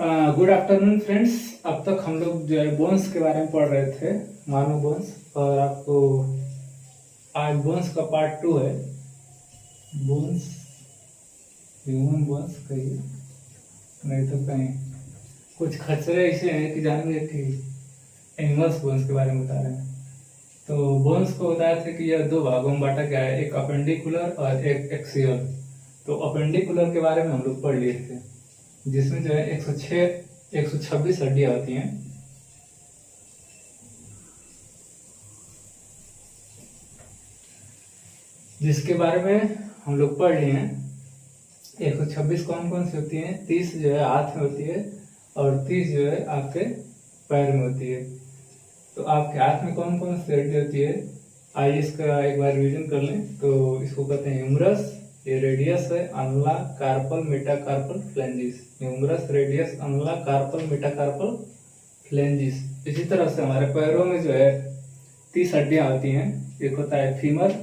Good afternoon friends. अब तक हम लोग जो है बोन्स के बारे में पढ़ रहे थे, मानव बोन्स। और आपको आज बोन्स का पार्ट 2 है। बोन्स, ह्यूमन बोन्स कहिए, नहीं तो कहीं कुछ खचरे ऐसे हैं कि जानेंगे कि एनिमल्स बोन्स के बारे में बता रहे हैं। तो बोन्स को बताया था कि यह दो भागों में बांटा गया है, एक अपेंडिकुलर और एक एक्सियल। तो अपेंडिकुलर के बारे में हम लोग पढ़ लिए थे, जिसमें जो है 126 हड्डियां होती हैं। जिसके बारे में हम लोग पढ़ लिए हैं। 126 कौन कौन सी होती हैं? 30 जो है हाथ में होती है और 30 जो है आपके पैर में होती है। तो आपके हाथ में कौन कौन सी हड्डी होती है, आइए इसका एक बार रिवीजन कर लें। तो इसको कहते हैं ह्यूमरस, ये रेडियस है, अनला, कार्पल, मेटाकार्पल, फ्लेंजिस। ह्यूमरस, रेडियस, अनला, कार्पल, मेटाकार्पल, फ्लेंजिस। इसी तरह से हमारे पैरों में जो है 30 हड्डियां होती हैं। एक होता है फीमर,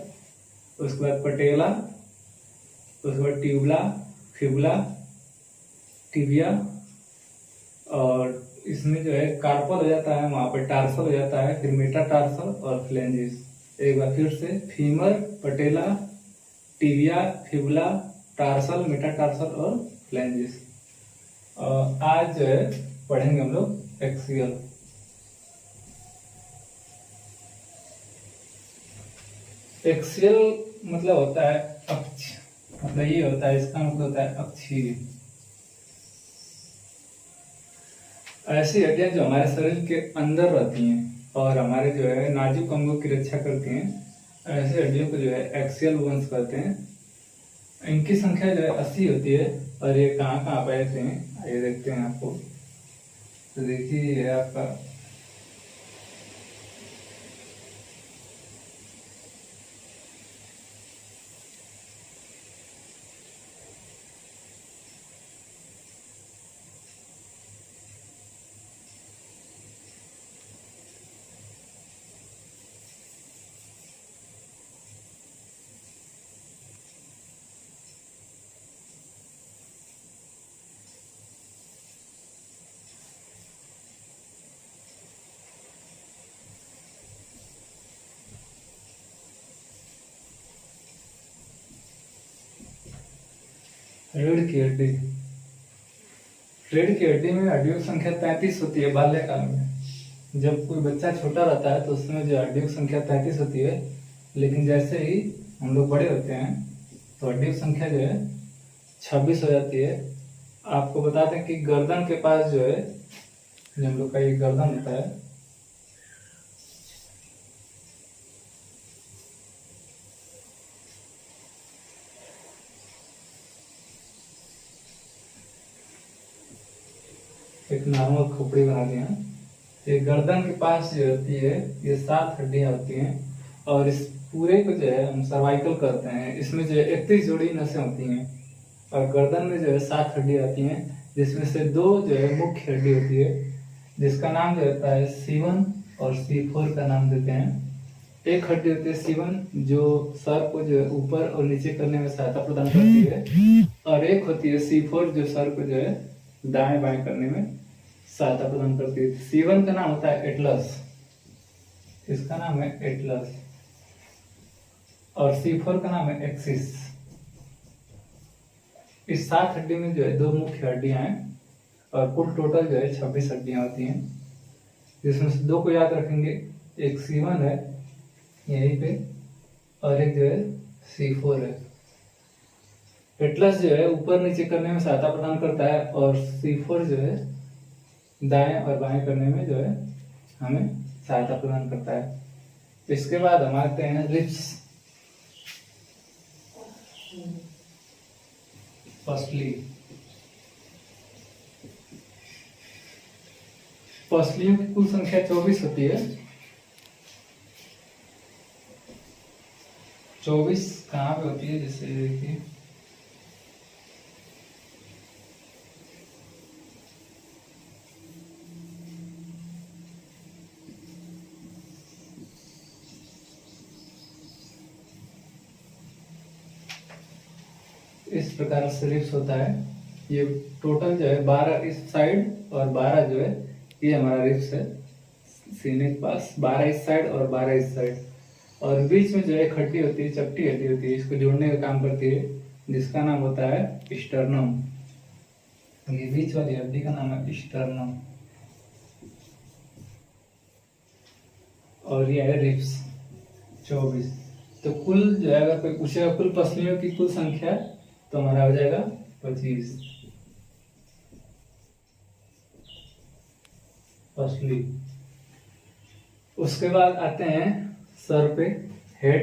उसके बाद पटेला, उसके बाद ट्यूबला, फिबुला, टिबिया, और इसमें जो है कार्पल हो जाता है, वहां पर टार्सल हो जाता है, फिर मेटाटार्सल और फ्लेंजिस। एक बार फिर से फीमर, पटेला, टिबिया, फिबुला, टार्सल, मेटाटार्सल और फ्लेंजिस। आज जो है पढ़ेंगे हम लोग एक्सियल। एक्सियल मतलब होता है अक्ष, मतलब ये होता है, इसका मतलब होता है अक्षीय। ऐसी हड्डियां जो हमारे शरीर के अंदर रहती हैं और हमारे जो है नाजुक अंगों की रक्षा करती हैं, ऐसी हड्डियों को जो है एक्सियल बोन्स कहते हैं। इनकी संख्या जो है 80 होती है। और ये कहाँ कहाँ पाए जाते हैं, ये देखते हैं आपको। तो देखिए ये है आपका रीढ़ की हड्डी। रीढ़ की हड्डी में हड्डियों की संख्या 33 होती है बाल्यकाल में। जब कोई बच्चा छोटा रहता है तो उसमें जो हड्डियों की संख्या 33 होती है, लेकिन जैसे ही हम लोग बड़े होते हैं तो हड्डियों की संख्या जो है 26 हो जाती है। आपको बताते हैं कि गर्दन के पास जो है, जो हम लोग का ये गर्दन होता है, एक नॉर्मल खोपड़ी बना दिया। ये गर्दन के पास जो होती है, ये 7 हड्डियां होती हैं। और इस पूरे को जो है हम सर्वाइकल करते हैं। इसमें जो है 31 जोड़ी नसें होती हैं और गर्दन में जो है 7 हड्डियां आती हैं, जिसमें से 2 जो है मुख्य हड्डी होती है, जिसका नाम जो होता है C1 और C4 का नाम देते हैं। एक हड्डी होती है C1 जो सर को जो है ऊपर और नीचे करने में सहायता प्रदान करती है, और एक होती है C4 जो सर को जो है दाएं बाएं करने में सहायता प्रदान करती है। C1 का नाम होता है एटलस, इसका नाम है एटलस, और C4 का नाम है एक्सिस। इस 7 हड्डी में जो है 2 मुख्य हड्डियां हैं और कुल टोटल जो है 26 हड्डियां होती हैं, जिसमें से 2 को याद रखेंगे। एक C1 है यहीं पे और एक जो है C4 है। एटलस जो है ऊपर नीचे करने में सहायता प्रदान करता है और C4 जो है दाएं और बाएं करने में जो है हमें सहायता प्रदान करता है। इसके बाद हम आते हैं रिब्स, पसली। पसलियों की कुल संख्या 24 होती है। 24 कहाँ पे होती है, जैसे देखिए इस प्रकार से रिब्स होता है। ये टोटल जो है 12 इस साइड और 12 जो है ये हमारा रिब्स है सीने के पास, 12 इस साइड और 12 इस साइड। और बीच में जो है एक हड्डी होती है, चपटी हड्डी होती है, इसको जोड़ने का काम करती है, जिसका नाम होता है स्टर्नम। ये बीच वाली हड्डी का नाम है स्टर्नम और ये है रिब्स 24। तो कुल जो है अगर कोई पूछेगा कुल पसलियों की कुल संख्या तो हमारा हो जाएगा 25 पसली। उसके बाद आते हैं सर पे, हेड।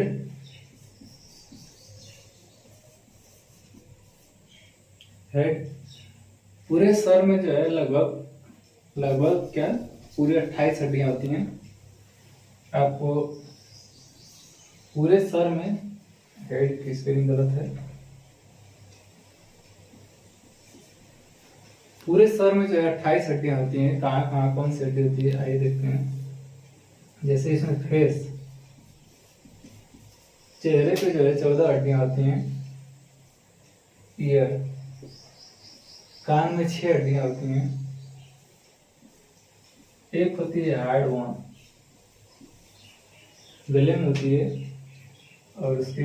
हेड पूरे सर में जो है लगभग क्या पूरे 28 हड्डियां होती हैं। आपको पूरे सर में, हेड की स्पेलिंग गलत है, पूरे सर में जो है 28 हड्डियां होती हैं। कहाँ कहाँ कौन सी हड्डी होती है आइए देखते हैं। जैसे इसमें फेस, चेहरे पे जो है 14 हड्डियां होती हैं। ईयर, कान में 6 हड्डियां होती हैं। एक होती है हार्ड वन, गले में होती है। और उसके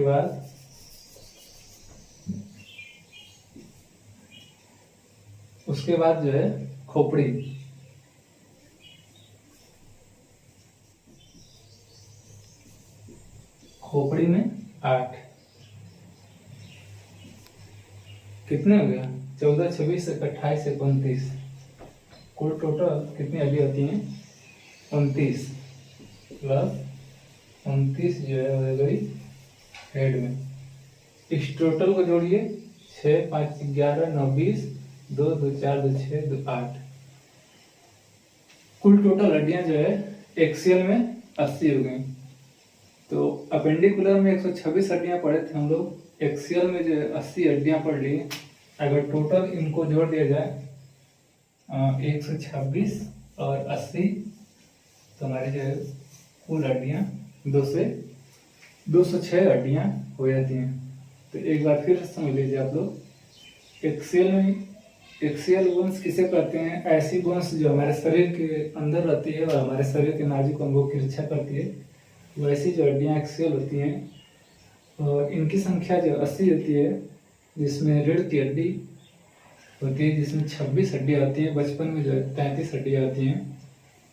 बाद जो है खोपड़ी। खोपड़ी में 8। कितने हो गया 14, 26, 28, 29। कुल टोटल कितनी हड्डी होती हैं 29 प्लस 29 जो है हो गई हेड में। इस टोटल को जोड़िए 6, 5, 11, 9, 20, 2, 2, 4, 2, 6, 2, 8। कुल टोटल हड्डियां जो है एक्सियल में 80 हो गई। तो अपेंडिकुलर में 126 हड्डियां पढ़े थे हम लोग, एक्सियल में जो 80 हड्डियां पढ़ ली। अगर टोटल इनको जोड़ दिया जाए 126 और 80 तो हमारी जो है कुल हड्डियां 206 हड्डियां हो जाती हैं। तो एक बार फिर समझ लीजिए आप लोग, एक्सियल बोन्स किसे कहते हैं? ऐसी बोन्स जो हमारे शरीर के अंदर रहती है और हमारे शरीर के नाजुक अंगों की रक्षा करती है, वैसी जो हड्डियां एक्सियल होती हैं। और इनकी संख्या जो 80 होती है, जिसमें रीढ़ की हड्डी होती है जिसमें 26 हड्डियां होती हैं। बचपन में जो है 33 हड्डियां होती हैं।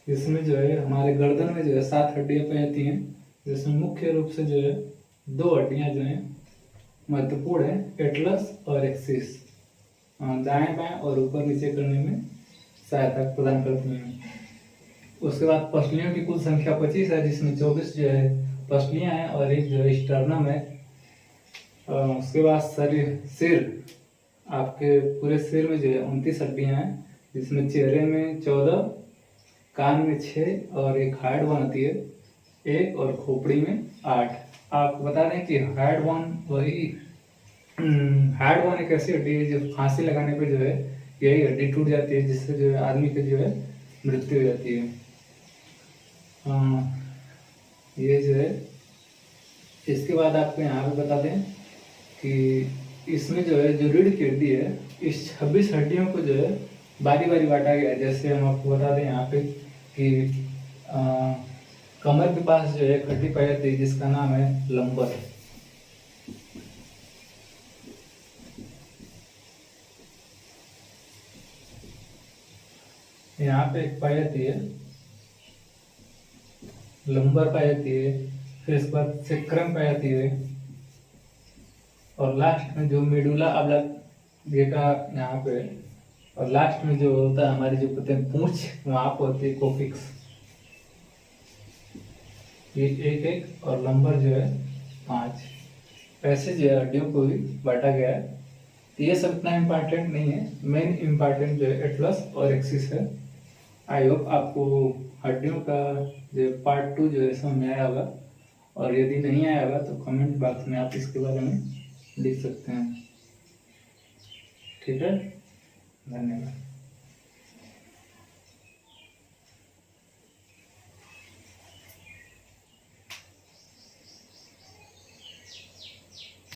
इसमें जो है हमारे गर्दन में जो है 7 हड्डियां पाई जाती हैं, जिसमें मुख्य रूप से जो है 2 हड्डियां जो हैं महत्वपूर्ण है, एटलस और एक्सिस, दाएं बाएं और ऊपर नीचे करने में सहायता प्रदान करती हैं। उसके बाद पसलियों की कुल संख्या 25 है, जिसमें 24 जो है पसलियां हैं और एक जो है स्टर्नम है। उसके बाद सिर, आपके पूरे सिर में जो है 29 हड्डियां हैं, जिसमें चेहरे में 14, कान में 6 और एक हार्ड वन होती है 1 और खोपड़ी में 8। आपको बता दें कि हार्ड वन एक ऐसी हड्डी है जो फांसी लगाने पे जो है यही हड्डी टूट जाती है, जिससे जो है आदमी की जो है मृत्यु हो जाती है। ये जो है, इसके बाद आपको यहाँ पे बता दें कि इसमें जो है जो रीढ़ की हड्डी है, इस 26 हड्डियों को जो है बारी बारी बांटा गया है। जैसे हम आपको बता दें यहाँ पे कि कमर के पास जो है एक हड्डी पाई जाती है जिसका नाम है लंबर। यहाँ पे एक पाई जाती है लंबर पाई जाती है, फिर इसके बाद सेक्रम पाई जाती है, और लास्ट में जो मेडुला ऑब्लांगेटा यहाँ पे, और लास्ट में जो होता है हमारी जो कहते हैं पूंछ, वहां पर होती है कोफिक्स। ये एक और लंबर जो है 5। ऐसे जो है हड्डियों को भी बांटा गया है। ये सब इतना इम्पोर्टेंट नहीं है, मेन इम्पोर्टेंट जो है एटलस और एक्सिस है। आई होप आपको हड्डियों का जो पार्ट 2 जो है समझ में आया होगा, और यदि नहीं आया होगा तो कमेंट बॉक्स में आप इसके बारे में लिख सकते हैं। ठीक है, धन्यवाद।